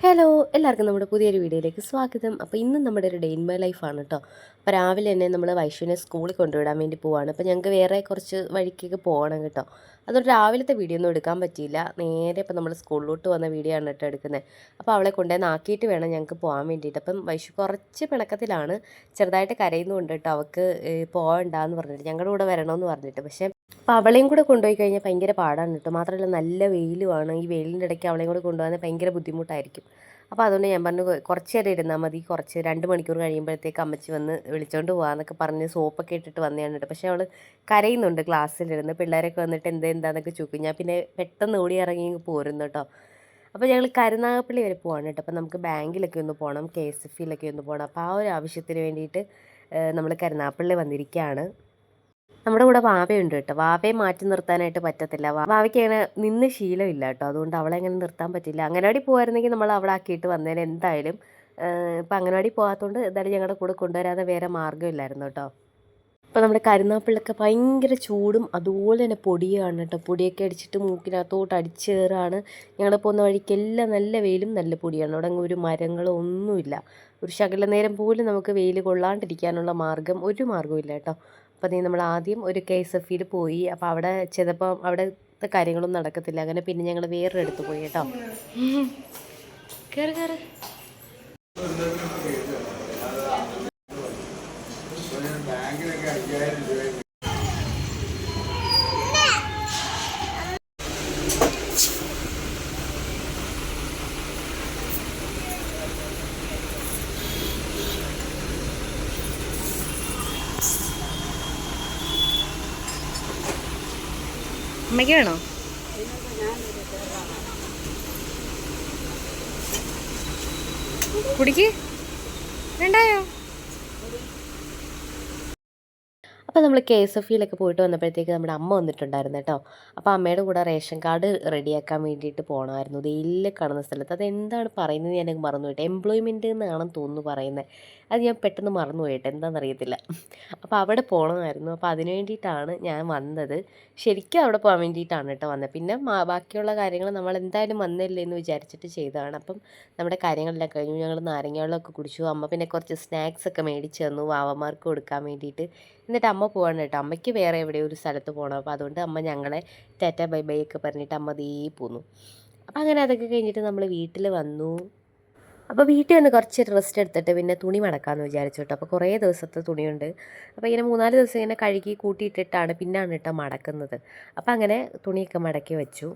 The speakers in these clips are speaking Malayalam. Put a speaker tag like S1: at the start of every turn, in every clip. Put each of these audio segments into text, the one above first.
S1: ഹലോ എല്ലാവർക്കും നമ്മുടെ പുതിയൊരു വീഡിയോയിലേക്ക് സ്വാഗതം. അപ്പോൾ ഇന്നും നമ്മുടെ ഒരു ഡേ ഇൻ മൈ ലൈഫാണ് കേട്ടോ. അപ്പോൾ രാവിലെ തന്നെ നമ്മൾ വൈഷുവിനെ സ്കൂളിൽ കൊണ്ടുവിടാൻ വേണ്ടി പോവാണ്. അപ്പോൾ ഞങ്ങൾക്ക് വേറെ കുറച്ച് വഴിക്കൊക്കെ പോകണം കേട്ടോ. അതുകൊണ്ട് രാവിലത്തെ വീഡിയോ ഒന്നും എടുക്കാൻ പറ്റിയില്ല. നേരെ ഇപ്പോൾ നമ്മൾ സ്കൂളിലോട്ട് വന്ന വീഡിയോ ആണ് കേട്ടോ എടുക്കുന്നത്. അപ്പോൾ അവളെ കൊണ്ടുവന്ന് ആക്കിയിട്ട് വേണം ഞങ്ങൾക്ക് പോകാൻ വേണ്ടിയിട്ട്. അപ്പം വൈഷു കുറച്ച് പിണക്കത്തിലാണ്, ചെറുതായിട്ട് കരയുന്നുണ്ട് കേട്ടോ. അവൾക്ക് പോകണ്ടെന്ന് പറഞ്ഞിട്ട് ഞങ്ങളുടെ കൂടെ വരണമെന്ന് പറഞ്ഞിട്ട്. പക്ഷേ അപ്പോൾ അവളെയും കൂടെ കൊണ്ടുപോയി കഴിഞ്ഞാൽ ഭയങ്കര പാടാണ് കേട്ടോ. മാത്രമല്ല നല്ല വെയിലുമാണ്. ഈ വെയിലിൻ്റെ ഇടയ്ക്ക് അവളെയും കൂടെ കൊണ്ടുപോകാൻ ഭയങ്കര ബുദ്ധിമുട്ടായിരിക്കും. അപ്പോൾ അതുകൊണ്ട് ഞാൻ പറഞ്ഞു കുറച്ച് നേരം ഇരുന്നാൽ മതി, കുറച്ച് 2 മണിക്കൂർ കഴിയുമ്പോഴത്തേക്ക് അമ്മച്ചി വന്ന് വിളിച്ചുകൊണ്ട് പോകാമെന്നൊക്കെ പറഞ്ഞ് സോപ്പൊക്കെ ഇട്ടിട്ട് വന്നതാണ് കേട്ടോ. പക്ഷേ അവൾ കരയുന്നുണ്ട് ക്ലാസ്സിലിരുന്ന്. പിള്ളേരൊക്കെ വന്നിട്ട് എന്താന്നൊക്കെ ചോദിക്കും. ഞാൻ പിന്നെ പെട്ടെന്ന് ഓടി ഇറങ്ങി പോരുന്നു കേട്ടോ. അപ്പോൾ ഞങ്ങൾ കരുനാഗപ്പള്ളി വരെ പോവാണ് കേട്ടോ. അപ്പോൾ നമുക്ക് ബാങ്കിലൊക്കെ ഒന്ന് പോകണം, KSFയിലൊക്കെ ഒന്ന് പോകണം. അപ്പോൾ ആ ഒരു ആവശ്യത്തിന് വേണ്ടിയിട്ട് നമ്മൾ കരുനാഗപ്പള്ളി വന്നിരിക്കുകയാണ്. നമ്മുടെ കൂടെ വാവയുണ്ട് കേട്ടോ. വാവയെ മാറ്റി നിർത്താനായിട്ട് പറ്റത്തില്ല. വാവയ്ക്ക് അങ്ങനെ നിന്ന് ശീലമില്ല കേട്ടോ. അതുകൊണ്ട് അവളെ അങ്ങനെ നിർത്താൻ പറ്റില്ല. അംഗനവാടി പോകുമായിരുന്നെങ്കിൽ നമ്മൾ അവിടെ ആക്കിയിട്ട് വന്നേനെ എന്തായാലും. ഇപ്പം അംഗനവാടി പോകാത്തതുകൊണ്ട് എന്തായാലും ഞങ്ങളുടെ കൂടെ കൊണ്ടുവരാതെ വേറെ മാർഗ്ഗമില്ലായിരുന്നു കേട്ടോ. ഇപ്പോൾ നമ്മുടെ കരുനാഗപ്പള്ളിയൊക്കെ ഭയങ്കര ചൂടും അതുപോലെ തന്നെ പൊടിയാണ് കേട്ടോ. പൊടിയൊക്കെ അടിച്ചിട്ട് മൂക്കിനകത്തോട്ട് അടിച്ച് കയറാണ്. ഞങ്ങൾ പോകുന്ന വഴിക്കെല്ലാം നല്ല വെയിലും നല്ല പൊടിയാണ്. അവിടെ ഒരു മരങ്ങളോ ഒന്നുമില്ല. ഒരു ശകല നേരം പോലും നമുക്ക് വെയിൽ കൊള്ളാണ്ടിരിക്കാനുള്ള ഒരു മാർഗ്ഗവും ഇല്ല കേട്ടോ. അപ്പോൾ നമ്മൾ ആദ്യം ഒരു KSFയിൽ പോയി. അപ്പോൾ അവിടെ ചെന്നപ്പോൾ അവിടുത്തെ കാര്യങ്ങളൊന്നും നടക്കത്തില്ല. അങ്ങനെ പിന്നെ ഞങ്ങൾ വേറൊരിടത്ത് പോയി കേട്ടോ. കയറി കയറി അമ്മയ്ക്ക് വേണോ? കുടിക്ക് വേണ്ടായോ? അപ്പോൾ നമ്മൾ KSFയിലൊക്കെ പോയിട്ട് വന്നപ്പോഴത്തേക്ക് നമ്മുടെ അമ്മ വന്നിട്ടുണ്ടായിരുന്നു കേട്ടോ. അപ്പോൾ അമ്മയുടെ കൂടെ റേഷൻ കാർഡ് റെഡിയാക്കാൻ വേണ്ടിയിട്ട് പോകണമായിരുന്നു. ഇതിൽ കാണുന്ന സ്ഥലത്ത് അതെന്താണ് പറയുന്നത് ഞാൻ മറന്നു പോയിട്ട്. എംപ്ലോയ്മെൻറ്റ് എന്നാണെന്ന് തോന്നുന്നു പറയുന്നത്. അത് ഞാൻ പെട്ടെന്ന് മറന്നു പോയിട്ട് എന്താണെന്നറിയത്തില്ല. അപ്പോൾ അവിടെ പോകണമായിരുന്നു. അപ്പോൾ അതിന് വേണ്ടിയിട്ടാണ് ഞാൻ വന്നത്. ശരിക്കും അവിടെ പോകാൻ വേണ്ടിയിട്ടാണ് കേട്ടോ വന്നത്. പിന്നെ ബാക്കിയുള്ള കാര്യങ്ങൾ നമ്മൾ എന്തായാലും വന്നില്ലേ എന്ന് വിചാരിച്ചിട്ട് ചെയ്തതാണ്. അപ്പം നമ്മുടെ കാര്യങ്ങളെല്ലാം കഴിഞ്ഞു. ഞങ്ങൾ നാരങ്ങ വെള്ളമൊക്കെ കുടിച്ചു. അമ്മ പിന്നെ കുറച്ച് സ്നാക്സ് ഒക്കെ മേടിച്ച് തന്നു വാവമാർക്ക് കൊടുക്കാൻ വേണ്ടിയിട്ട്. എന്നിട്ട് അമ്മ പോവാണ് കേട്ടോ. അമ്മയ്ക്ക് വേറെ എവിടെയോ ഒരു സ്ഥലത്ത് പോകണം. അപ്പോൾ അതുകൊണ്ട് അമ്മ ഞങ്ങളെ ടാറ്റ ബൈ ബൈ ഒക്കെ പറഞ്ഞിട്ട് അമ്മ ദേ പോന്നു. അപ്പോൾ അങ്ങനെ അതൊക്കെ കഴിഞ്ഞിട്ട് നമ്മൾ വീട്ടിൽ വന്നു. അപ്പോൾ വീട്ടിൽ വന്ന് കുറച്ച് റെസ്റ്റ് എടുത്തിട്ട് പിന്നെ തുണി മടക്കാമെന്ന് വിചാരിച്ചു കേട്ടോ. അപ്പോൾ കുറേ ദിവസത്തെ തുണിയുണ്ട്. അപ്പോൾ ഇങ്ങനെ 3-4 ദിവസം ഇങ്ങനെ കഴുകി കൂട്ടിയിട്ടിട്ടാണ് പിന്നാണ് കേട്ടോ മടക്കുന്നത്. അപ്പോൾ അങ്ങനെ തുണിയൊക്കെ മടക്കി വെച്ചു.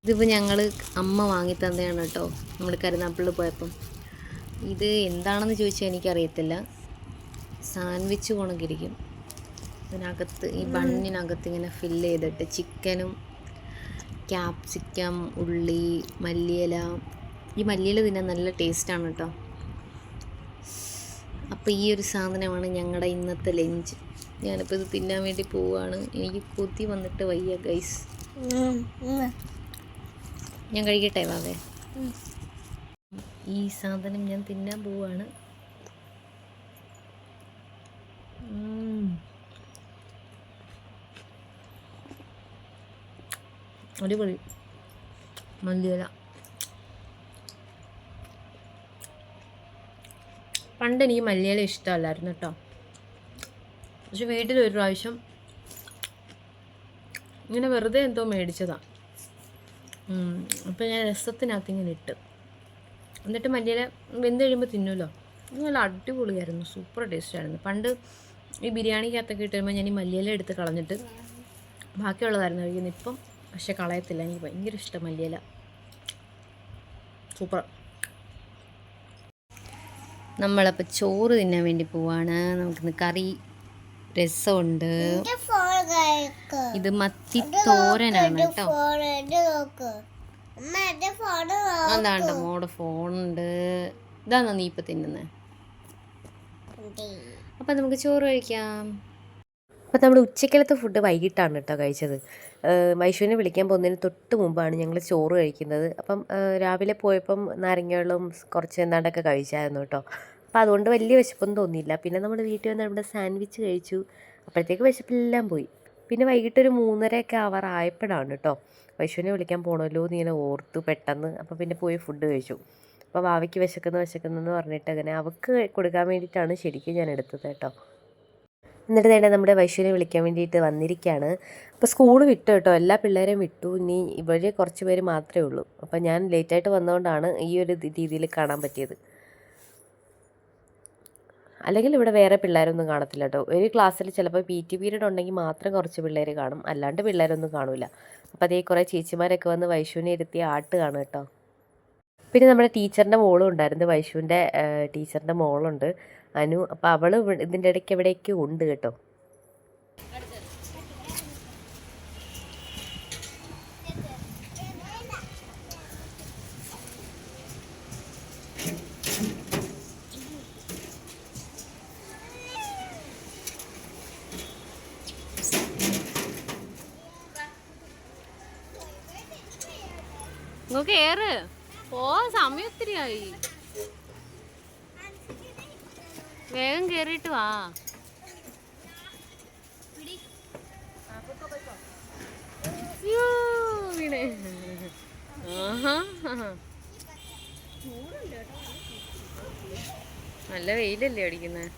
S1: ഇതിപ്പോൾ ഞങ്ങൾ അമ്മ വാങ്ങി തന്നെയാണ് കേട്ടോ, നമ്മൾ കരുനാഗപ്പള്ളിയിൽ പോയപ്പം. ഇത് എന്താണെന്ന് ചോദിച്ചാൽ എനിക്കറിയത്തില്ല. സാൻഡ്വിച്ച് കണക്കിരിക്കും. ഇതിനകത്ത് ഈ ബണ്ണിനകത്ത് ഇങ്ങനെ ഫില്ല് ചെയ്തിട്ട് ചിക്കനും ക്യാപ്സിക്കം, ഉള്ളി, മല്ലിയില. ഈ മല്ലിയില തിന്നാൻ നല്ല ടേസ്റ്റാണ് കേട്ടോ. അപ്പോൾ ഈ ഒരു സാധനമാണ് ഞങ്ങളുടെ ഇന്നത്തെ ലഞ്ച്. ഞാനിപ്പോൾ ഇത് തിന്നാൻ വേണ്ടി പോവുകയാണ്. എനിക്ക് കൊതി വന്നിട്ട് വയ്യ ഗൈസ്. ഞാൻ കഴിക്കട്ടെ വാവേ? ഈ സാധനം ഞാൻ തിന്നാൻ പോവാണ്. അടിപൊളി മല്ലിയില. പണ്ട് എനിക്ക് മല്ലിയില ഇഷ്ടമല്ലായിരുന്നു കേട്ടോ. പക്ഷെ വീട്ടിലൊരു പ്രാവശ്യം ഇങ്ങനെ വെറുതെ എന്തോ മേടിച്ചതാണ്. അപ്പോൾ ഞാൻ രസത്തിനകത്ത് ഇങ്ങനെ ഇട്ട്, എന്നിട്ട് മല്ലിയില വെന്ത് കഴിയുമ്പോൾ തിന്നുമല്ലോ. നല്ല അടിപൊളിയായിരുന്നു, സൂപ്പർ ടേസ്റ്റായിരുന്നു. പണ്ട് ഈ ബിരിയാണിക്കകത്തൊക്കെ ഇട്ട് വരുമ്പോൾ ഞാൻ ഈ മല്ലിയില എടുത്ത് കളഞ്ഞിട്ട് ബാക്കിയുള്ളതായിരുന്നു കഴിക്കുന്നത്. ഇപ്പം പക്ഷെ കളയത്തില്ല, എനിക്ക് ഭയങ്കര ഇഷ്ടം മല്ലിയില. സൂപ്പർ. നമ്മളപ്പോൾ ചോറ് തിന്നാൻ വേണ്ടി പോവാണ്. നമുക്കിന്ന് കറി, രസമുണ്ട്. ഇത് മത്തി തോരനാണ് കേട്ടോ. അതാണ്ട് മോടെ ഫോണുണ്ട്. ഇതാണോ നീ ഇപ്പം തിന്നുന്നത്? അപ്പം നമുക്ക് ചോറ് കഴിക്കാം. അപ്പോൾ നമ്മൾ ഉച്ചക്കലത്തെ ഫുഡ് വൈകിട്ടാണ് കേട്ടോ കഴിച്ചത്. വൈശുവിനെ വിളിക്കാൻ പോകുന്നതിന് തൊട്ട് മുമ്പാണ് ഞങ്ങൾ ചോറ് കഴിക്കുന്നത്. അപ്പം രാവിലെ പോയപ്പം നാരങ്ങ വെള്ളവും കുറച്ച് എന്താണ്ടൊക്കെ കഴിച്ചായിരുന്നു കേട്ടോ. അപ്പോൾ അതുകൊണ്ട് വലിയ വിശപ്പൊന്നും തോന്നിയില്ല. പിന്നെ നമ്മൾ വീട്ടിൽ വന്ന് നമ്മുടെ സാൻഡ്വിച്ച് കഴിച്ചു. അപ്പോഴത്തേക്ക് വിശപ്പെല്ലാം പോയി. പിന്നെ വൈകിട്ടൊരു 3:30 ആവാറായപ്പോഴാണ് കേട്ടോ വൈശുവിനെ വിളിക്കാൻ പോകണമല്ലോ എന്ന് ഇങ്ങനെ ഓർത്തു പെട്ടെന്ന്. അപ്പോൾ പിന്നെ പോയി ഫുഡ് കഴിച്ചു. അപ്പോൾ ഭാവിക്ക് വിശക്കുന്നെന്ന് പറഞ്ഞിട്ട് അങ്ങനെ അവൾക്ക് കൊടുക്കാൻ വേണ്ടിയിട്ടാണ് ശരിക്കും ഞാൻ എടുത്തത് കേട്ടോ. എന്നിട്ട് തന്നെ നമ്മുടെ വൈശുവിനെ വിളിക്കാൻ വേണ്ടിയിട്ട് വന്നിരിക്കുകയാണ്. അപ്പോൾ സ്കൂൾ വിട്ടു കേട്ടോ, എല്ലാ പിള്ളേരെയും വിട്ടു. ഇനി ഇവിടെ കുറച്ച് പേര് മാത്രമേ ഉള്ളൂ. അപ്പോൾ ഞാൻ ലേറ്റായിട്ട് വന്നതുകൊണ്ടാണ് ഈ ഒരു രീതിയിൽ കാണാൻ പറ്റിയത്. അല്ലെങ്കിൽ ഇവിടെ വേറെ പിള്ളേരൊന്നും കാണത്തില്ല കേട്ടോ. ഒരു ക്ലാസ്സിൽ ചിലപ്പോൾ PT പീരീഡ് ഉണ്ടെങ്കിൽ മാത്രം കുറച്ച് പിള്ളേർ കാണും, അല്ലാണ്ട് പിള്ളേരൊന്നും കാണില്ല. അപ്പോൾ അതേ കുറേ ചേച്ചിമാരൊക്കെ വന്ന് വൈശുവിനെ ഇരുത്തി ആട്ട് കാണും കേട്ടോ. പിന്നെ നമ്മുടെ ടീച്ചറിൻ്റെ മോളും ഉണ്ടായിരുന്നു, വൈശുവിൻ്റെ ടീച്ചറിൻ്റെ മോളുണ്ട് അനു. അപ്പോൾ അവൾ ഇതിൻ്റെ ഇടയ്ക്ക് എവിടെയൊക്കെ ഉണ്ട് കേട്ടോ. കേറ് പോ, സമയം ഒത്തിരിയായി. വേഗം കേറിയിട്ട് വാ. വീണേ. നല്ല വെയിലല്ലേ അടിക്കുന്നത്.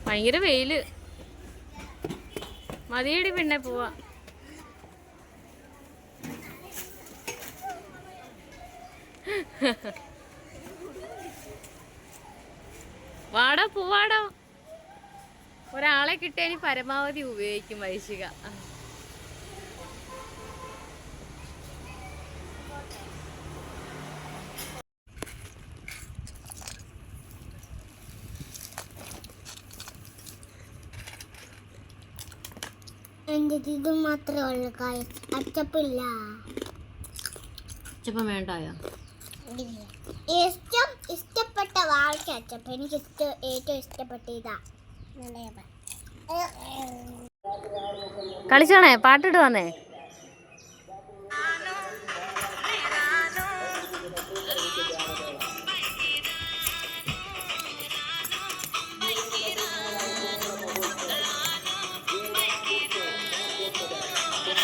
S1: ഭയങ്കര വെയില്. മതിയടി പിന്നെ പോവാ. വാടോ പോവാടോ. ഒരാളെ കിട്ടിയാൽ പരമാവധി ഉപയോഗിക്കും വൈശിക.
S2: എൻ്റെ ഇത് മാത്രമേ ഉള്ളൂ കാര്യം, അച്ചപ്പില്ല.
S1: അച്ചപ്പം വേണ്ടായോ?
S2: ഇഷ്ടപ്പെട്ട വാഴയ്ക്ക് അച്ചപ്പം എനിക്ക് ഏറ്റവും ഇഷ്ടപ്പെട്ട ഇതാ.
S1: കളിച്ചോണേ, പാട്ടിട്ട് വന്നേ.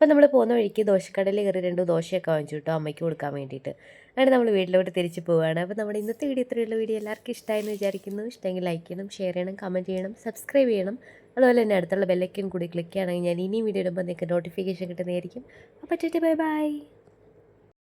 S1: അപ്പം നമ്മൾ പോകുന്ന വഴിക്ക് ദോശക്കടയിൽ കയറി 2 ദോശയൊക്കെ വാങ്ങിച്ചു കേട്ടോ അമ്മയ്ക്ക് കൊടുക്കാൻ വേണ്ടിയിട്ട്. അങ്ങനെ നമ്മൾ വീട്ടിലോട്ട് തിരിച്ച് പോവുകയാണ്. അപ്പോൾ നമ്മുടെ ഇന്നത്തെ വീഡിയോ ഇത്രയുള്ള വീഡിയോ എല്ലാവർക്കും ഇഷ്ടമായെന്ന് വിചാരിക്കുന്നു. ഇഷ്ടമെങ്കിൽ ലൈക്ക് ചെയ്യണം, ഷെയർ ചെയ്യണം, കമൻറ്റ് ചെയ്യണം, സബ്സ്ക്രൈബ് ചെയ്യണം. അതുപോലെ തന്നെ അടുത്തുള്ള ബെല്ലൈക്കൻ കൂടി ക്ലിക്ക് ചെയ്യുകയാണെങ്കിൽ ഞാൻ ഇനിയും വീഡിയോ ഇടുമ്പോൾ നിങ്ങൾക്ക് നോട്ടിഫിക്കേഷൻ കിട്ടുന്നതായിരിക്കും. അപ്പോൾ ബൈ ബൈ.